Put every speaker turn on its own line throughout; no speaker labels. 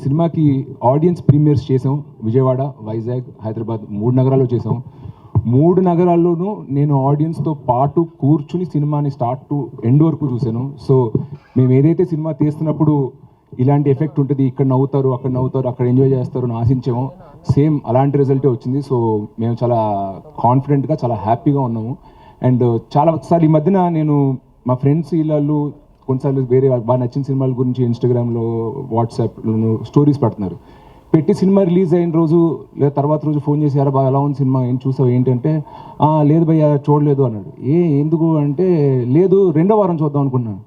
సినిమాకి audience premieres చేసాం. విజయవాడ, వైజాగ్, హైదరాబాద్ 3 నగరాల్లో చేసాం. 3 నగరాల్లోనూ నేను ఆడియన్స్తో పాటు కూర్చుని సినిమాని స్టార్ట్ టు ఎండ్ వరకు చూశాను. సో మేము ఏదైతే సినిమా తీస్తున్నప్పుడు ఇలాంటి ఎఫెక్ట్ ఉంటుంది, ఇక్కడ నవ్వుతారు, అక్కడ నవ్వుతారు, అక్కడ ఎంజాయ్ చేస్తారు అని ఆశించాము. సేమ్ అలాంటి రిజల్టే వచ్చింది. సో మేము చాలా కాన్ఫిడెంట్గా, చాలా హ్యాపీగా ఉన్నాము. అండ్ చాలా సార్లు ఈ మధ్యన నేను మా ఫ్రెండ్స్ వీళ్ళు కొన్నిసార్లు వేరే బాగా నచ్చిన సినిమాల గురించి ఇన్స్టాగ్రామ్లో, వాట్సాప్లో స్టోరీస్ పెడుతున్నారు. పెట్టి సినిమా రిలీజ్ అయిన రోజు లేదా తర్వాత రోజు ఫోన్ చేసి యారా బాగా ఎలా ఉంది సినిమా, ఏం చూసావు ఏంటంటే, లేదు భయ్యా చూడలేదు అన్నాడు. ఎందుకు అంటే, లేదు 2వ వారం చూద్దాం అనుకున్నాను.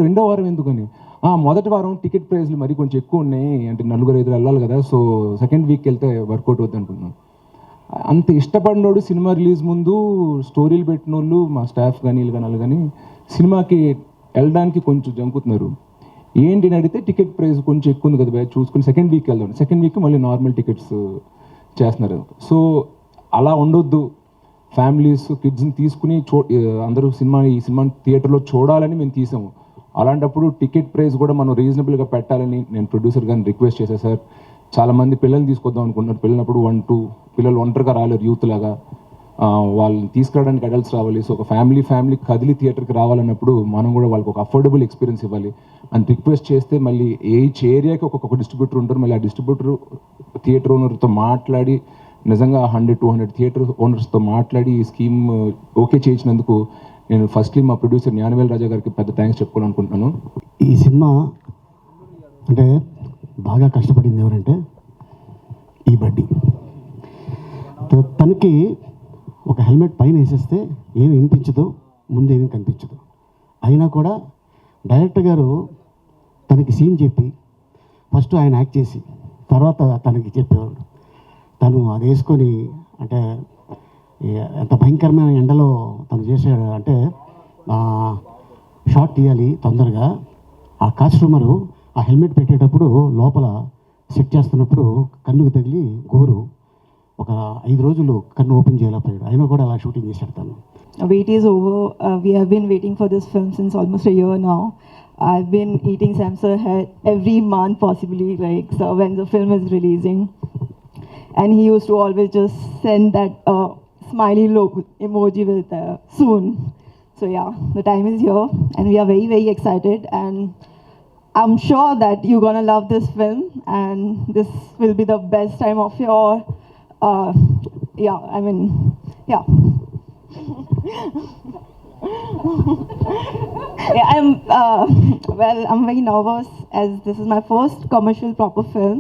2వ వారం ఎందుకని, మొదటి వారం టికెట్ ప్రైస్లు మరి కొంచెం ఎక్కువ ఉన్నాయి, అంటే 4-5 వెళ్ళాలి కదా, సో సెకండ్ వీక్ వెళ్తే వర్కౌట్ అవుతుంది అనుకున్నాను. అంత ఇష్టపడినోడు సినిమా రిలీజ్ ముందు స్టోరీలు పెట్టిన వాళ్ళు మా స్టాఫ్ కానీ వీళ్ళు కానీ కానీ సినిమాకి వెళ్ళడానికి కొంచెం జంకుతున్నారు. ఏంటి అని అడిగితే టికెట్ ప్రైస్ కొంచెం ఎక్కువ ఉంది కదా భయ, చూసుకుని సెకండ్ వీక్ వెళ్దాం, సెకండ్ వీక్ మళ్ళీ నార్మల్ టికెట్స్ చేస్తున్నారు. సో అలా ఉండొద్దు, ఫ్యామిలీస్ కిడ్స్ని తీసుకుని అందరూ ఈ సినిమాని థియేటర్లో చూడాలని మేము తీసాము. అలాంటప్పుడు టికెట్ ప్రైస్ కూడా మనం రీజనబుల్గా పెట్టాలని నేను ప్రొడ్యూసర్ గారిని రిక్వెస్ట్ చేశాను. సార్ చాలామంది పిల్లల్ని తీసుకొద్దాం అనుకుంటున్నారు, పిల్లలప్పుడు 1-2 పిల్లలు ఒంటరిగా రాలేరు, యూత్ లాగా వాళ్ళని తీసుకురావడానికి అడల్ట్స్ రావాలి. సో ఒక ఫ్యామిలీ కదిలి థియేటర్కి రావాలన్నప్పుడు మనం కూడా వాళ్ళకి ఒక అఫోర్డబుల్ ఎక్స్పీరియన్స్ ఇవ్వాలి అని రిక్వెస్ట్ చేస్తే, మళ్ళీ ఈచ్ ఏరియాకి ఒక్కొక్క డిస్ట్రిబ్యూటర్ ఉంటారు. మళ్ళీ ఆ డిస్ట్రిబ్యూటర్ థియేటర్ ఓనర్తో మాట్లాడి నిజంగా 100-200 థియేటర్ ఓనర్స్తో మాట్లాడి ఈ స్కీమ్ ఓకే చేయించినందుకు నేను ఫస్ట్లీ మా ప్రొడ్యూసర్ జ్ఞానవేల్ రాజా గారికి పెద్ద థ్యాంక్స్ చెప్పుకోవాలనుకుంటున్నాను.
ఈ సినిమా అంటే బాగా కష్టపడింది ఎవరంటే ఈ బడ్డీ. తనకి ఒక హెల్మెట్ పైన వేసేస్తే ఏమి వినిపించదు, ముందేమీ కనిపించదు. అయినా కూడా డైరెక్టర్ గారు తనకి సీన్ చెప్పి ఫస్ట్ ఆయన యాక్ట్ చేసి తర్వాత తనకి చెప్పేవాడు. తను అది వేసుకొని అంటే ఎంత భయంకరమైన ఎండలో తను చేసాడు అంటే, షాట్ తీయాలి తొందరగా. ఆ కాస్ట్యూమరు ఆ హెల్మెట్ పెట్టేటప్పుడు లోపల సెట్ చేస్తున్నప్పుడు కన్నుకు తగిలి గోరు ఒక 5 రోజులు కన్ను ఓపెన్ చేయలేకపోయాడు. అయినా కూడా అలా షూటింగ్ చేశాడు తను.
Wait is over. We have been waiting for this film since almost a year now. I've been eating Samsar head every month possibly, like so when the film is releasing. And he used to always just send that smiley emoji with soon. So yeah, the time is here and we are very excited, and I'm sure that you're gonna love this film and this will be the best time of your yeah. Yeah, I'm I'm very nervous as this is my first commercial proper film,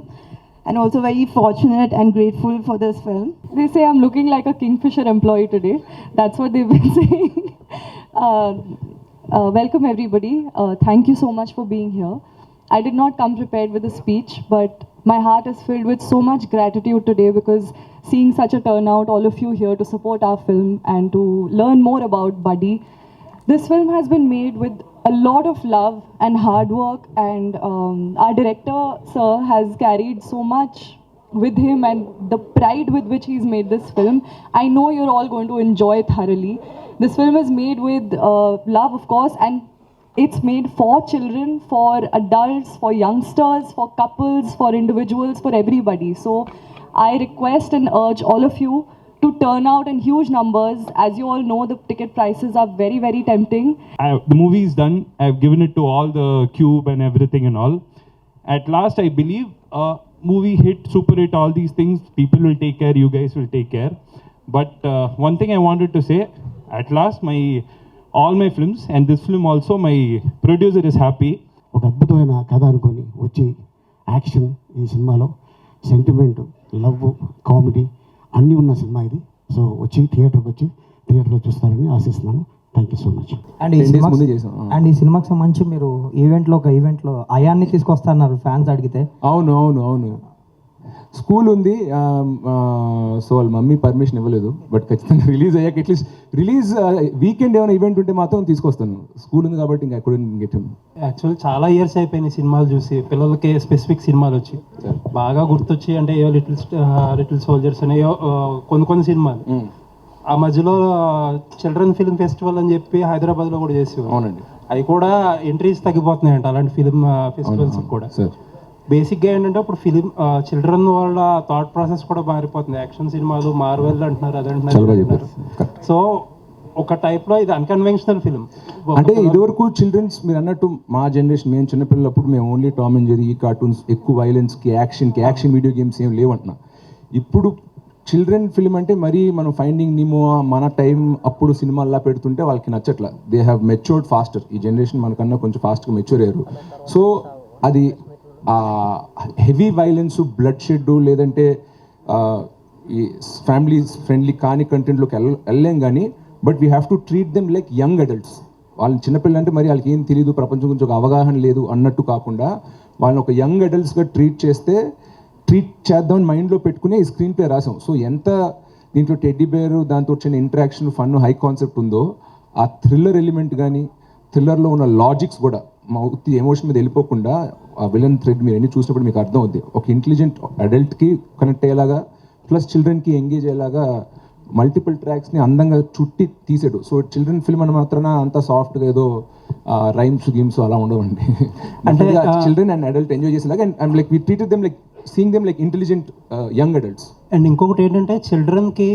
and also very fortunate and grateful for this film.
They say I'm looking like a Kingfisher employee today. That's what they've been saying. Welcome everybody. Thank you so much for being here. I did not come prepared with a speech, but my heart is filled with so much gratitude today because seeing such a turnout, all of you here to support our film and to learn more about Buddy. This film has been made with a lot of love and hard work, and our director sir has carried so much with him and the pride with which he's made this film. I know you're all going to enjoy thoroughly. This film is made with love, of course, and it's made for children, for adults, for youngsters, for couples, for individuals, for everybody. So I request and urge all of you to turn out in huge numbers. As you all know, the ticket prices are very tempting.
The movie is done. I've given it to all the cube and everything and all. At last, I believe movie hit, super hit, all these things, people will take care, you guys will take care. But one thing I wanted to say, at last all my films and this film also, my producer is happy.
ఒక అద్భుతమైన కథ అనుకొని వచ్చి action, ఈ సినిమాలో sentiment, love, comedy అన్నీ ఉన్న cinema ఇది. సో వచ్చి థియేటర్లో చూస్తారని ఆశిస్తున్నాను. Thank you so much.
And ఈ సినిమాకి సంబంధించి మీరు ఒక ఈవెంట్లో అయాన్ని తీసుకొస్తున్నారు ఫ్యాన్స్ అడిగితే.
అవును స్కూల్ ఉంది, సో వాళ్ళ మమ్మీ పర్మిషన్ ఇవ్వలేదు. బట్ ఖచ్చితంగా రిలీజ్ అయ్యాక అట్లీస్ట్ రిలీజ్ వీకెండ్ ఏమైనా ఈవెంట్ ఉంటే మాత్రం తీసుకొస్తాను. స్కూల్ ఉంది కాబట్టి ఇంకా ఎక్కడ గెట్ హిమ్.
యాక్చువల్లీ చాలా ఇయర్స్ అయిపోయినాయి సినిమాలు చూసి, పిల్లలకి స్పెసిఫిక్ సినిమాలు వచ్చి బాగా గుర్తొచ్చి, అంటే ఏవో లిటిల్ సోల్జర్స్ అనేవో కొన్ని సినిమాలు. ఆ మధ్యలో చిల్డ్రన్ ఫిల్మ్ ఫెస్టివల్ అని చెప్పి హైదరాబాద్లో కూడా చేసేవారు.
అవునండి.
అవి కూడా ఎంట్రీస్ తగ్గిపోతున్నాయంట అలాంటి ఫిల్మ్ ఫెస్టివల్స్ కూడా. బేసిక్గా ఏంటంటే ఇప్పుడు ఫిలిం చిల్డ్రన్ వాళ్ళ థాట్ ప్రాసెస్ కూడా మారిపోతుంది. యాక్షన్ సినిమాలు మార్వెల్ అంటున్నారు,
చాలా బాగా
అదంటున్నారు.
చెప్పారు.
సో ఒక టైప్లో ఇది అన్కన్వెన్షనల్ ఫిలిం.
అంటే ఇదివరకు చిల్డ్రన్స్ మీరు అన్నట్టు మా జనరేషన్ మేము చిన్నపిల్లలప్పుడు మేము ఓన్లీ టామ్ అండ్ జెర్రీ, ఈ కార్టూన్స్, ఎక్కువ వైలెన్స్కి యాక్షన్ వీడియో గేమ్స్ ఏం లేవంటున్నా. ఇప్పుడు చిల్డ్రన్ ఫిల్మ్ అంటే మరీ మనం ఫైండింగ్ నిమో మన టైం అప్పుడు సినిమాల్లా పెడుతుంటే వాళ్ళకి నచ్చట్లా. They have matured faster. ఈ జనరేషన్ మనకన్నా కొంచెం ఫాస్ట్గా మెచ్యూర్ అయ్యారు. సో అది హెవీ వైలెన్స్, బ్లడ్ షెడ్, లేదంటే ఈ ఫ్యామిలీ ఫ్రెండ్లీ కాని కంటెంట్లోకి వెళ్ళలేం కానీ, but we have to treat them like young adults. వాళ్ళని చిన్నపిల్లలు అంటే మరి వాళ్ళకి ఏం తెలియదు, ప్రపంచం గురించి ఒక అవగాహన లేదు అన్నట్టు కాకుండా వాళ్ళని ఒక యంగ్ అడల్ట్స్గా ట్రీట్ చేద్దామని మైండ్లో పెట్టుకుని ఈ స్క్రీన్ ప్లే రాసాం. సో ఎంత దీంట్లో టెడ్డీ బేర్, దాంతో వచ్చిన ఇంటరాక్షన్, ఫన్, హై కాన్సెప్ట్ ఉందో, ఆ థ్రిల్లర్ ఎలిమెంట్ కానీ, థ్రిల్లర్లో ఉన్న లాజిక్స్ కూడా మా ఉత్తి ఎమోషన్ మీద వెళ్ళిపోకుండా ఆ విలన్ థ్రెడ్ మీరు ఎన్ని చూసినప్పుడు మీకు అర్థం అవుద్ది. ఒక ఇంటెలిజెంట్ అడల్ట్కి కనెక్ట్ అయ్యేలాగా, ప్లస్ చిల్డ్రన్కి ఎంగేజ్ అయ్యేలాగా మల్టిపుల్ ట్రాక్స్ని అందంగా చుట్టి తీసాడు. సో చిల్డ్రన్ ఫిల్మ్ అని మాత్రాన అంత సాఫ్ట్గా ఏదో రైమ్స్ గేమ్స్ అలా ఉండవండి. అంటే చిల్డ్రన్ అండ్ అడల్ట్ ఎంజాయ్ చేసేలాగా, and like we treated them like seeing them like intelligent young adults.
And ఇంకొకటి ఏంటంటే చిల్డ్రన్కి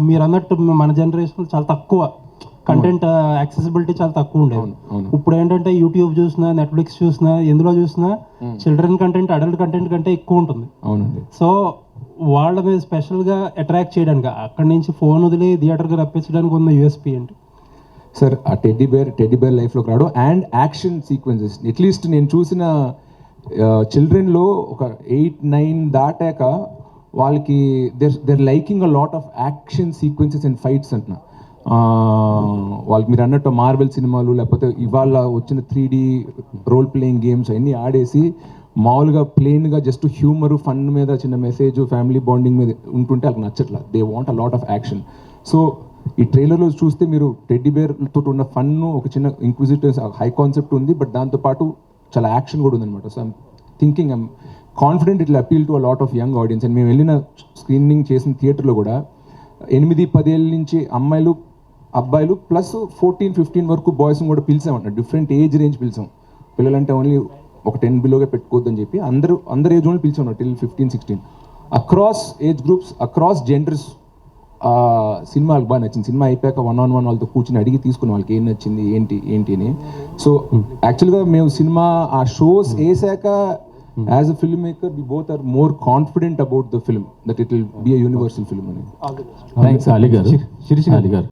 మీరు అన్నట్టు మన జనరేషన్ చాలా తక్కువ కంటెంట్ యాక్సెసిబిలిటీ చాలా తక్కువ ఉండేది. ఇప్పుడు ఏంటంటే యూట్యూబ్ చూసినా, నెట్ఫ్లిక్స్ చూసినా, ఎందులో చూసినా చిల్డ్రన్ కంటెంట్ అడల్ట్ కంటెంట్ కంటే ఎక్కువ ఉంటుంది.
అవునండి.
సో వాళ్ళని స్పెషల్గా అట్రాక్ట్ చేయడానికి, అక్కడి నుంచి ఫోన్ వదిలి థియేటర్కి రప్పించడానికి ఉన్న యూఎస్పీ ఏంటి
సార్? ఆ టెడ్డీ బేర్ లైఫ్లోకి రావడం అండ్ యాక్షన్ సీక్వెన్సెస్. అట్లీస్ట్ నేను చూసిన చిల్డ్రన్లో ఒక 8-9 దాటాక వాళ్ళకి their liking a lot of action sequences and fights అంటున్నా. వాళ్ళకి మీరు అన్నట్టు మార్వెల్ సినిమాలు, లేకపోతే ఇవాళ వచ్చిన 3D రోల్ ప్లేయింగ్ గేమ్స్ అన్నీ ఆడేసి మామూలుగా ప్లెయిన్గా జస్ట్ హ్యూమర్, ఫన్ మీద చిన్న మెసేజ్, ఫ్యామిలీ బాండింగ్ మీద ఉంటుంటే వాళ్ళకి నచ్చట్లా. They want a lot of action. So ఈ ట్రైలర్లో చూస్తే మీరు టెడ్డీ బేర్తో ఉన్న ఫన్, ఒక చిన్న ఇంక్విజిటివ్ హై కాన్సెప్ట్ ఉంది, బట్ దాంతోపాటు చాలా యాక్షన్ కూడా ఉందన్నమాట. So I'm confident it will appeal to a lot of young audience. And మేము వెళ్ళిన స్క్రీనింగ్ చేసిన థియేటర్లో కూడా 8-10 ఏళ్ళ నుంచి అమ్మాయిలు, అబ్బాయిలు, ప్లస్ 14-15 వరకు బాయ్స్ని కూడా పిలిచామంట. డిఫరెంట్ ఏజ్ రేంజ్ పిలిచాం. పిల్లలంటే ఓన్లీ ఒక 10 బిలోగా పెట్టుకోవద్దని చెప్పి అందరు ఏజ్ వాళ్ళు పిలిచాం till 15-16. Across age groups, across genders cinema వాళ్ళకి బాగా నచ్చింది. సినిమా అయిపోయాక 1-on-1 వాళ్ళతో కూర్చొని అడిగి తీసుకుని వాళ్ళకి ఏం నచ్చింది, ఏంటి అని. సో యాక్చువల్గా మేము సినిమా ఆ షోస్ వేసాక as a film maker we both are more confident about the film that it will be a universal film అని.
థ్యాంక్స్ అలీ గారు. శిరీష్ అలీ గారు.